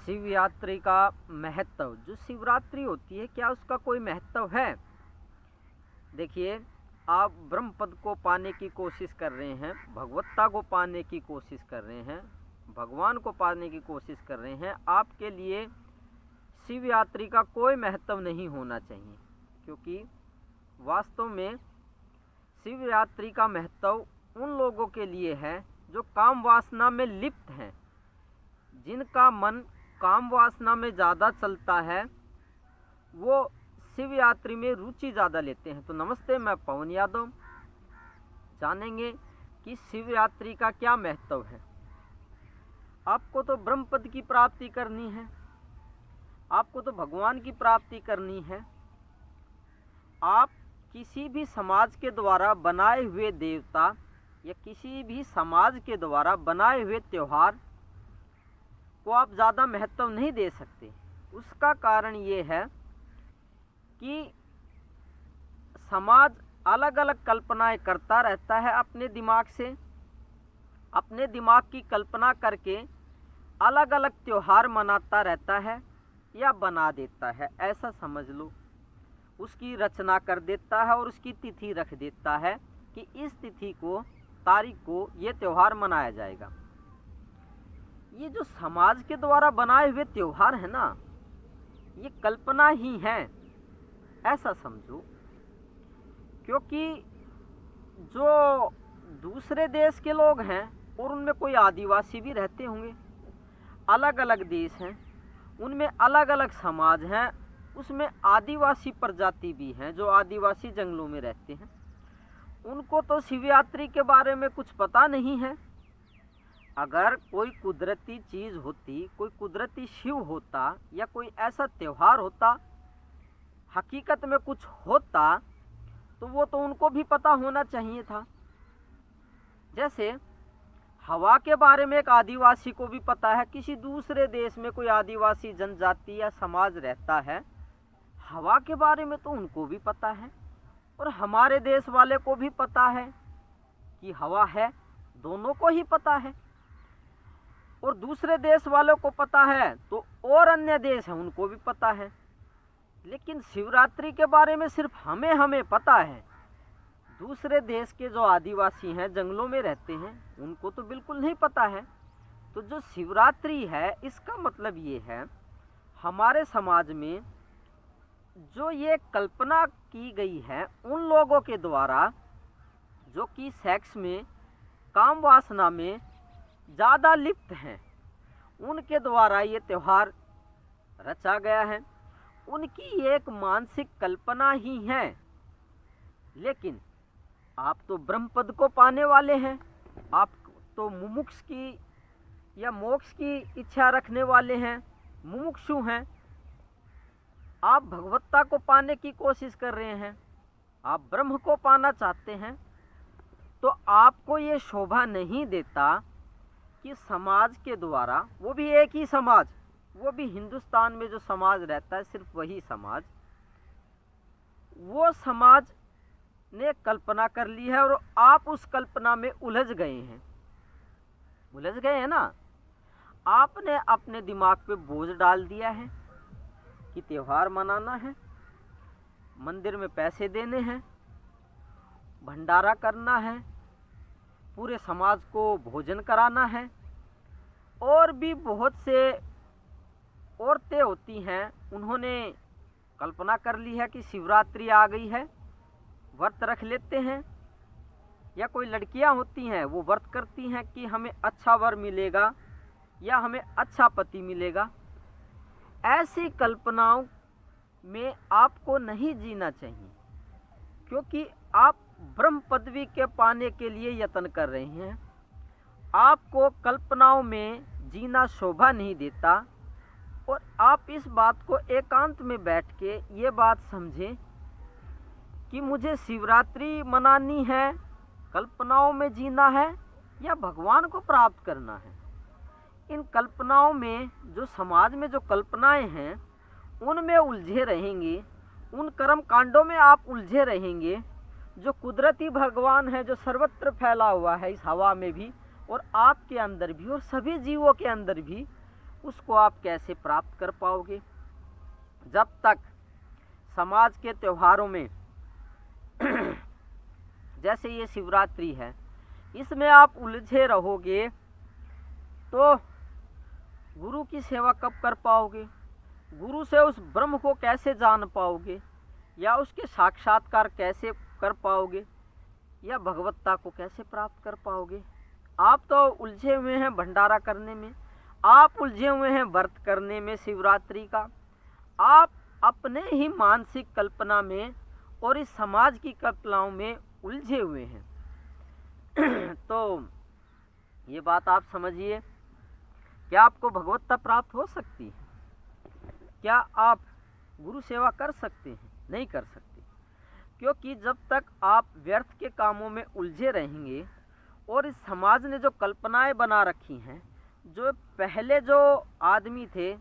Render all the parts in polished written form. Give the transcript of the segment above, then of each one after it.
शिव यात्री का महत्व, जो शिवरात्रि होती है क्या उसका कोई महत्व है? देखिए, आप ब्रह्म पद को पाने की कोशिश कर रहे हैं, भगवत्ता को पाने की कोशिश कर रहे हैं, भगवान को पाने की कोशिश कर रहे हैं। आपके लिए शिव यात्री का कोई महत्व नहीं होना चाहिए, क्योंकि वास्तव में शिव यात्री का महत्व उन लोगों के लिए है जो काम वासना में लिप्त हैं, जिनका मन काम वासना में ज़्यादा चलता है, वो शिव यात्री में रुचि ज़्यादा लेते हैं। तो नमस्ते, मैं पवन यादव। जानेंगे कि शिव यात्री का क्या महत्व है। आपको तो ब्रह्म पद की प्राप्ति करनी है, आपको तो भगवान की प्राप्ति करनी है। आप किसी भी समाज के द्वारा बनाए हुए देवता या किसी भी समाज के द्वारा बनाए हुए त्यौहार को आप ज़्यादा महत्व नहीं दे सकते। उसका कारण ये है कि समाज अलग अलग कल्पनाएं करता रहता है अपने दिमाग से, अपने दिमाग की कल्पना करके अलग अलग त्यौहार मनाता रहता है या बना देता है, ऐसा समझ लो। उसकी रचना कर देता है और उसकी तिथि रख देता है कि इस तिथि को, तारीख को ये त्यौहार मनाया जाएगा। ये जो समाज के द्वारा बनाए हुए त्यौहार है ना, ये कल्पना ही है, ऐसा समझो। क्योंकि जो दूसरे देश के लोग हैं और उनमें कोई आदिवासी भी रहते होंगे, अलग अलग देश हैं, उनमें अलग अलग समाज हैं, उसमें आदिवासी प्रजाति भी हैं जो आदिवासी जंगलों में रहते हैं। उनको तो शिवरात्रि के बारे में कुछ पता नहीं है। अगर कोई कुदरती चीज़ होती, कोई कुदरती शिव होता या कोई ऐसा त्यौहार होता, हकीकत में कुछ होता, तो वो तो उनको भी पता होना चाहिए था। जैसे हवा के बारे में एक आदिवासी को भी पता है, किसी दूसरे देश में कोई आदिवासी जनजाति या समाज रहता है, हवा के बारे में तो उनको भी पता है और हमारे देश वाले को भी पता है कि हवा है, दोनों को ही पता है। और दूसरे देश वालों को पता है तो और अन्य देश हैं उनको भी पता है। लेकिन शिवरात्रि के बारे में सिर्फ हमें पता है। दूसरे देश के जो आदिवासी हैं, जंगलों में रहते हैं, उनको तो बिल्कुल नहीं पता है। तो जो शिवरात्रि है, इसका मतलब ये है, हमारे समाज में जो ये कल्पना की गई है उन लोगों के द्वारा जो कि सेक्स में, काम वासना में ज़्यादा लिप्त हैं, उनके द्वारा ये त्यौहार रचा गया है। उनकी एक मानसिक कल्पना ही है। लेकिन आप तो ब्रह्म पद को पाने वाले हैं, आप तो मुमुक्ष की या मोक्ष की इच्छा रखने वाले हैं, मुमुक्षु हैं। आप भगवत्ता को पाने की कोशिश कर रहे हैं, आप ब्रह्म को पाना चाहते हैं। तो आपको ये शोभा नहीं देता कि समाज के द्वारा, वो भी एक ही समाज, वो भी हिंदुस्तान में जो समाज रहता है सिर्फ वही समाज, वो समाज ने कल्पना कर ली है और आप उस कल्पना में उलझ गए हैं। उलझ गए हैं ना, आपने अपने दिमाग पे बोझ डाल दिया है कि त्यौहार मनाना है, मंदिर में पैसे देने हैं, भंडारा करना है, पूरे समाज को भोजन कराना है, और भी बहुत से औरतें होती हैं, उन्होंने कल्पना कर ली है कि शिवरात्रि आ गई है, व्रत रख लेते हैं। या कोई लड़कियां होती हैं, वो व्रत करती हैं कि हमें अच्छा वर मिलेगा या हमें अच्छा पति मिलेगा। ऐसी कल्पनाओं में आपको नहीं जीना चाहिए, क्योंकि आप ब्रह्म पदवी के पाने के लिए यत्न कर रहे हैं। आपको कल्पनाओं में जीना शोभा नहीं देता। और आप इस बात को एकांत में बैठ के ये बात समझें कि मुझे शिवरात्रि मनानी है, कल्पनाओं में जीना है या भगवान को प्राप्त करना है। इन कल्पनाओं में, जो समाज में जो कल्पनाएं हैं, उनमें उलझे रहेंगे, उन कर्म कांडों में आप उलझे रहेंगे। जो कुदरती भगवान है, जो सर्वत्र फैला हुआ है इस हवा में भी और आपके अंदर भी और सभी जीवों के अंदर भी, उसको आप कैसे प्राप्त कर पाओगे? जब तक समाज के त्योहारों में जैसे ये शिवरात्रि है, इसमें आप उलझे रहोगे तो गुरु की सेवा कब कर पाओगे? गुरु से उस ब्रह्म को कैसे जान पाओगे, या उसके साक्षात्कार कैसे कर पाओगे, या भगवत्ता को कैसे प्राप्त कर पाओगे? आप तो उलझे हुए हैं भंडारा करने में, आप उलझे हुए हैं व्रत करने में शिवरात्रि का, आप अपने ही मानसिक कल्पना में और इस समाज की कल्पनाओं में उलझे हुए हैं। तो ये बात आप समझिए, क्या आपको भगवत्ता प्राप्त हो सकती है? क्या आप गुरु सेवा कर सकते हैं? नहीं कर सकते, क्योंकि जब तक आप व्यर्थ के कामों में उलझे रहेंगे और इस समाज ने जो कल्पनाएं बना रखी हैं, जो पहले जो आदमी थे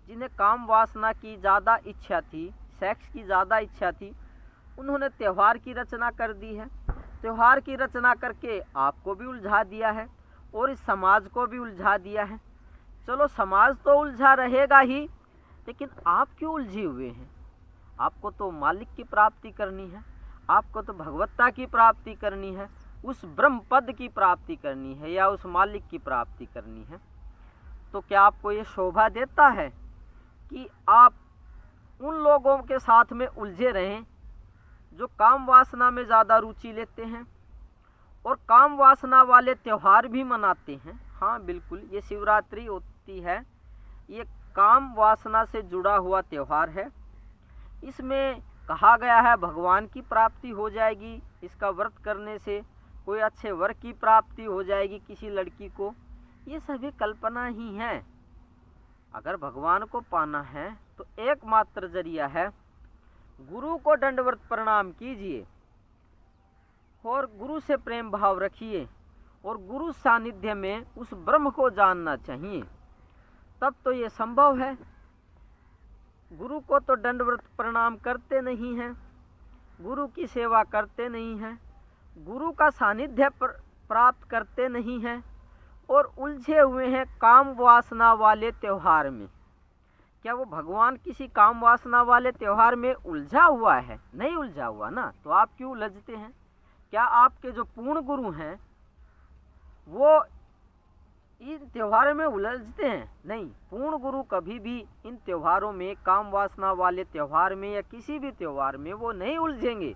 जिन्हें काम वासना की ज़्यादा इच्छा थी, सेक्स की ज़्यादा इच्छा थी, उन्होंने त्यौहार की रचना कर दी है। त्यौहार की रचना करके आपको भी उलझा दिया है और इस समाज को भी उलझा दिया है। चलो, समाज तो उलझा रहेगा ही, लेकिन आप क्यों उलझे हुए हैं? आपको तो मालिक की प्राप्ति करनी है, आपको तो भगवत्ता की प्राप्ति करनी है, उस ब्रह्म पद की प्राप्ति करनी है, या उस मालिक की प्राप्ति करनी है। तो क्या आपको ये शोभा देता है कि आप उन लोगों के साथ में उलझे रहें जो काम वासना में ज़्यादा रुचि लेते हैं और काम वासना वाले त्यौहार भी मनाते हैं? हाँ बिल्कुल, ये शिवरात्रि होती है, ये काम वासना से जुड़ा हुआ त्यौहार है। इसमें कहा गया है भगवान की प्राप्ति हो जाएगी, इसका व्रत करने से कोई अच्छे वर की प्राप्ति हो जाएगी किसी लड़की को। ये सभी कल्पना ही है। अगर भगवान को पाना है तो एकमात्र जरिया है, गुरु को दंडवत प्रणाम कीजिए और गुरु से प्रेम भाव रखिए और गुरु सानिध्य में उस ब्रह्म को जानना चाहिए, तब तो ये संभव है। गुरु को तो दंडवत प्रणाम करते नहीं हैं, गुरु की सेवा करते नहीं हैं, गुरु का सानिध्य प्राप्त करते नहीं हैं और उलझे हुए हैं काम वासना वाले त्यौहार में। क्या वो भगवान किसी काम वासना वाले त्यौहार में उलझा हुआ है? नहीं उलझा हुआ ना, तो आप क्यों उलझते हैं? क्या आपके जो पूर्ण गुरु हैं वो इन त्योहारों में उलझते हैं? नहीं, पूर्ण गुरु कभी भी इन त्योहारों में, काम वासना वाले त्यौहार में या किसी भी त्यौहार में वो नहीं उलझेंगे।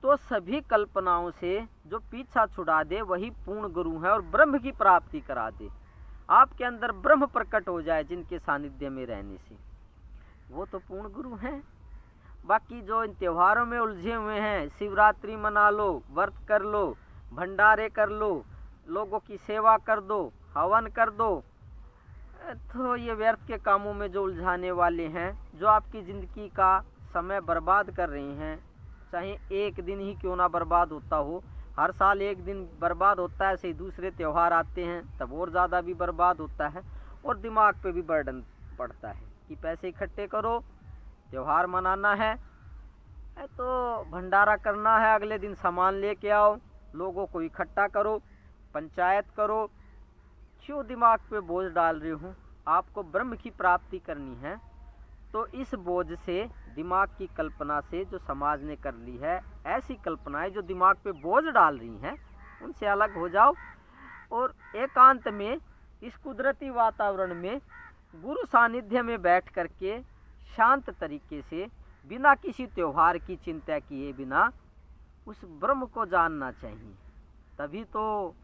तो सभी कल्पनाओं से जो पीछा छुड़ा दे वही पूर्ण गुरु है और ब्रह्म की प्राप्ति करा दे। आपके अंदर ब्रह्म प्रकट हो जाए जिनके सानिध्य में रहने से, वो तो पूर्ण गुरु हैं। बाकी जो इन त्योहारों में उलझे हुए हैं, शिवरात्रि मना लो, व्रत कर लो, भंडारे कर लो, लोगों की सेवा कर दो, हवन कर दो, तो ये व्यर्थ के कामों में जो उलझाने वाले हैं, जो आपकी ज़िंदगी का समय बर्बाद कर रहे हैं, चाहे एक दिन ही क्यों ना बर्बाद होता हो, हर साल एक दिन बर्बाद होता है, ऐसे ही दूसरे त्यौहार आते हैं तब और ज़्यादा भी बर्बाद होता है और दिमाग पे भी बर्डन पड़ता है कि पैसे इकट्ठे करो, त्यौहार मनाना है तो भंडारा करना है, अगले दिन सामान लेके आओ, लोगों को इकट्ठा करो, पंचायत करो। क्यों दिमाग पे बोझ डाल रही हूँ? आपको ब्रह्म की प्राप्ति करनी है तो इस बोझ से, दिमाग की कल्पना से जो समाज ने कर ली है, ऐसी कल्पनाएं जो दिमाग पे बोझ डाल रही हैं, उनसे अलग हो जाओ और एकांत में इस कुदरती वातावरण में गुरु सानिध्य में बैठ करके शांत तरीके से, बिना किसी त्यौहार की चिंता किए बिना उस ब्रह्म को जानना चाहिए। तभी तो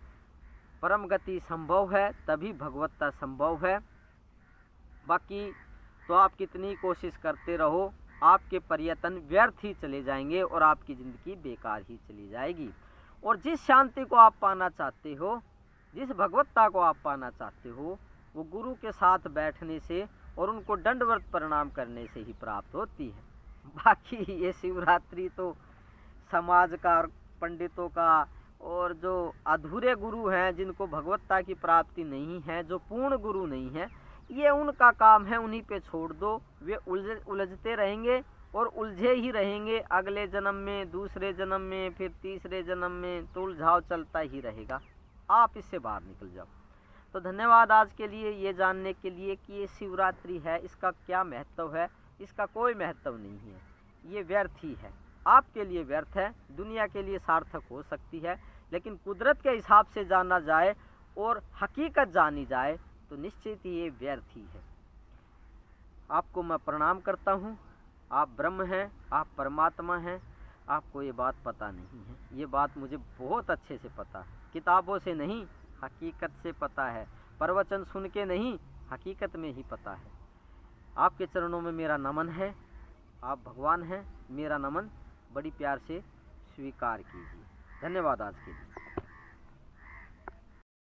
परम गति संभव है, तभी भगवत्ता संभव है। बाकी तो आप कितनी कोशिश करते रहो, आपके प्रयत्न व्यर्थ ही चले जाएंगे और आपकी ज़िंदगी बेकार ही चली जाएगी। और जिस शांति को आप पाना चाहते हो, जिस भगवत्ता को आप पाना चाहते हो, वो गुरु के साथ बैठने से और उनको दंडवत प्रणाम करने से ही प्राप्त होती है। बाकी ये शिवरात्रि तो समाज का, पंडितों का, और जो अधूरे गुरु हैं, जिनको भगवत्ता की प्राप्ति नहीं है, जो पूर्ण गुरु नहीं है, ये उनका काम है, उन्हीं पे छोड़ दो। वे उलझते रहेंगे और उलझे ही रहेंगे, अगले जन्म में, दूसरे जन्म में, फिर तीसरे जन्म में, तो उलझाव चलता ही रहेगा। आप इससे बाहर निकल जाओ। तो धन्यवाद आज के लिए ये जानने के लिए कि ये शिवरात्रि है, इसका क्या महत्व है। इसका कोई महत्व नहीं है, ये व्यर्थ ही है। आपके लिए व्यर्थ है, दुनिया के लिए सार्थक हो सकती है, लेकिन कुदरत के हिसाब से जाना जाए और हकीकत जानी जाए तो निश्चित ही ये व्यर्थ ही है। आपको मैं प्रणाम करता हूँ। आप ब्रह्म हैं, आप परमात्मा हैं। आपको ये बात पता नहीं है, ये बात मुझे बहुत अच्छे से पता है। किताबों से नहीं, हकीकत से पता है। प्रवचन सुन के नहीं, हकीकत में ही पता है। आपके चरणों में मेरा नमन है। आप भगवान हैं, मेरा नमन बड़ी प्यार से स्वीकार कीजिए। धन्यवाद आज के लिए।